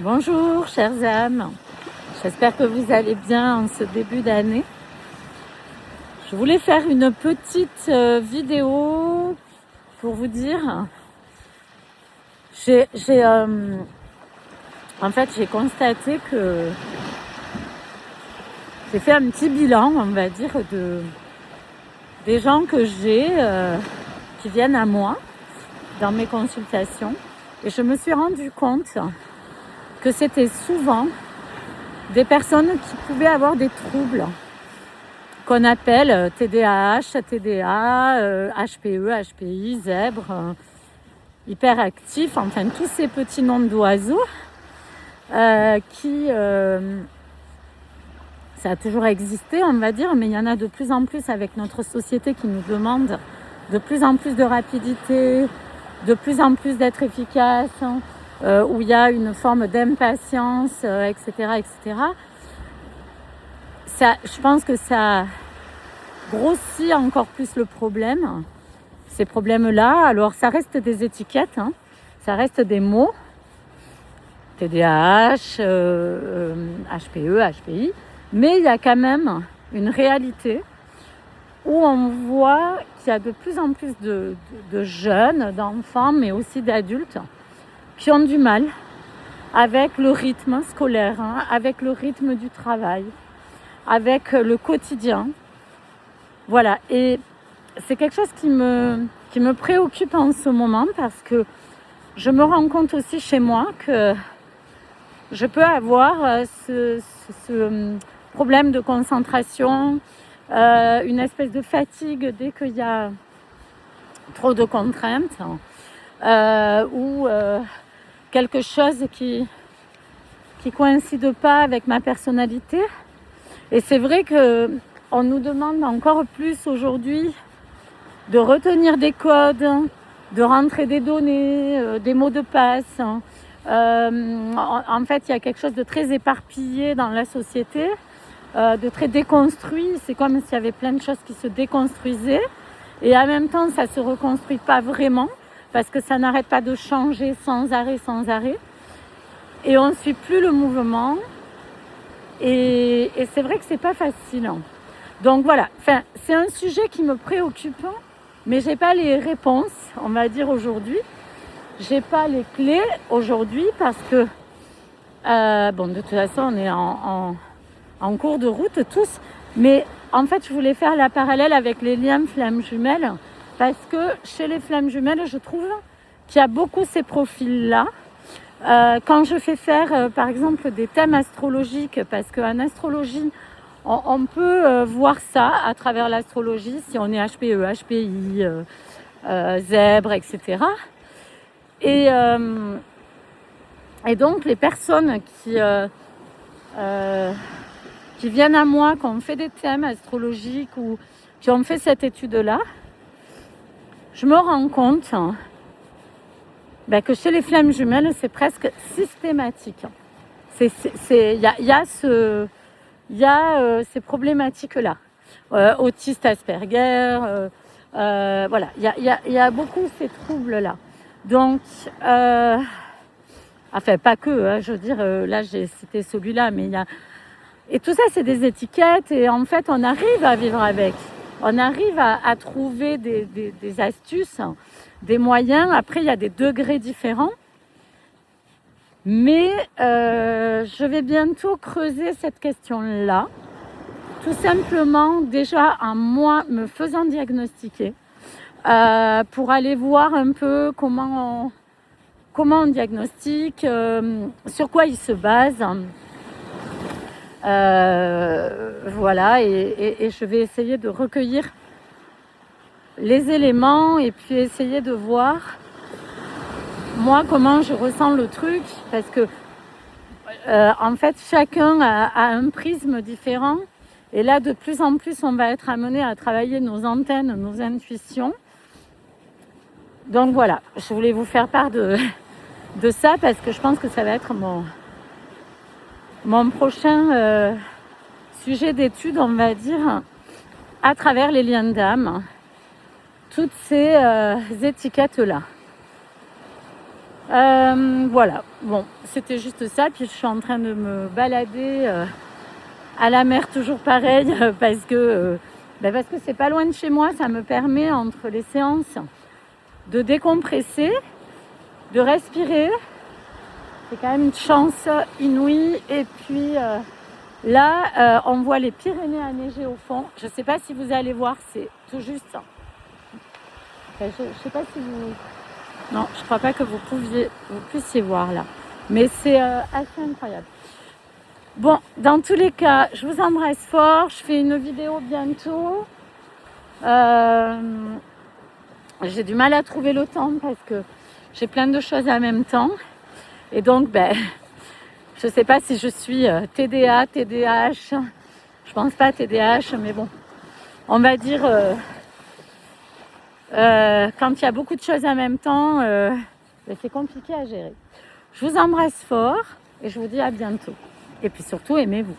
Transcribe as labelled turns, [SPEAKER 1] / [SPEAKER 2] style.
[SPEAKER 1] Bonjour chères âmes, j'espère que vous allez bien en ce début d'année. Je voulais faire une petite vidéo pour vous dire, en fait j'ai constaté que j'ai fait un petit bilan, on va dire, des gens que j'ai qui viennent à moi dans mes consultations, et je me suis rendu compte que c'était souvent des personnes qui pouvaient avoir des troubles qu'on appelle TDAH, TDA, HPE, HPI, zèbre, hyperactif, enfin tous ces petits noms d'oiseaux qui, ça a toujours existé, on va dire, mais il y en a de plus en plus avec notre société qui nous demande de plus en plus de rapidité, de plus en plus d'être efficace, où il y a une forme d'impatience, etc., etc. Ça, je pense que ça grossit encore plus le problème, ces problèmes-là. Alors, ça reste des étiquettes, hein, ça reste des mots, TDAH, HPE, HPI, mais il y a quand même une réalité où on voit qu'il y a de plus en plus de jeunes, d'enfants, mais aussi d'adultes, qui ont du mal avec le rythme scolaire, hein, avec le rythme du travail, avec le quotidien. Voilà, et c'est quelque chose qui me préoccupe en ce moment, parce que je me rends compte aussi chez moi que je peux avoir ce problème de concentration, une espèce de fatigue dès qu'il y a trop de contraintes, ou quelque chose qui coïncide pas avec ma personnalité. Et c'est vrai que on nous demande encore plus aujourd'hui de retenir des codes, de rentrer des données, des mots de passe. En fait, il y a quelque chose de très éparpillé dans la société, de très déconstruit. C'est comme s'il y avait plein de choses qui se déconstruisaient. Et en même temps, ça ne se reconstruit pas vraiment, parce que ça n'arrête pas de changer sans arrêt, sans arrêt. Et on ne suit plus le mouvement. Et c'est vrai que c'est pas facile. Donc voilà, enfin, c'est un sujet qui me préoccupe, mais j'ai pas les réponses, on va dire, aujourd'hui. J'ai pas les clés aujourd'hui, parce que bon, de toute façon, on est en cours de route tous. Mais en fait, je voulais faire la parallèle avec les liens flammes jumelles, parce que chez les flammes jumelles, je trouve qu'il y a beaucoup ces profils-là. Quand je fais faire, par exemple, des thèmes astrologiques, parce qu'en astrologie, on peut voir ça à travers l'astrologie, si on est HPE, HPI, zèbre, etc. Et donc, les personnes qui viennent à moi, qui ont fait des thèmes astrologiques ou qui ont fait cette étude-là, je me rends compte que chez les flammes jumelles, c'est presque systématique. Il y a ces problématiques-là. Autiste, Asperger, voilà, il y a beaucoup ces troubles-là. Donc, enfin, pas que, hein, je veux dire, là j'ai cité celui-là, mais il y a... Et tout ça, c'est des étiquettes, et en fait, on arrive à vivre avec. On arrive à trouver des astuces, des moyens. Après, il y a des degrés différents. Mais je vais bientôt creuser cette question-là. Tout simplement, déjà, en moi me faisant diagnostiquer, pour aller voir un peu comment on diagnostique, sur quoi il se base. Voilà, et je vais essayer de recueillir les éléments et puis essayer de voir moi comment je ressens le truc, parce que en fait chacun a un prisme différent, et là de plus en plus on va être amené à travailler nos antennes, nos intuitions. Donc voilà, je voulais vous faire part de ça, parce que je pense que ça va être mon prochain sujet d'étude, on va dire, à travers les liens d'âme, toutes ces étiquettes-là. Voilà, bon, c'était juste ça. Puis je suis en train de me balader à la mer, toujours pareil, parce que c'est pas loin de chez moi. Ça me permet, entre les séances, de décompresser, de respirer. C'est quand même une chance inouïe. Et puis là, on voit les Pyrénées enneigées au fond. Je ne sais pas si vous allez voir, c'est tout juste. Enfin, je ne sais pas si vous... Non, je ne crois pas que vous puissiez voir là. Mais c'est assez incroyable. Bon, dans tous les cas, je vous embrasse fort. Je fais une vidéo bientôt. J'ai du mal à trouver le temps parce que j'ai plein de choses en même temps. Et donc, je ne sais pas si je suis TDA, TDAH. Je pense pas TDAH, mais bon, on va dire quand il y a beaucoup de choses en même temps, c'est compliqué à gérer. Je vous embrasse fort et je vous dis à bientôt. Et puis surtout, aimez-vous.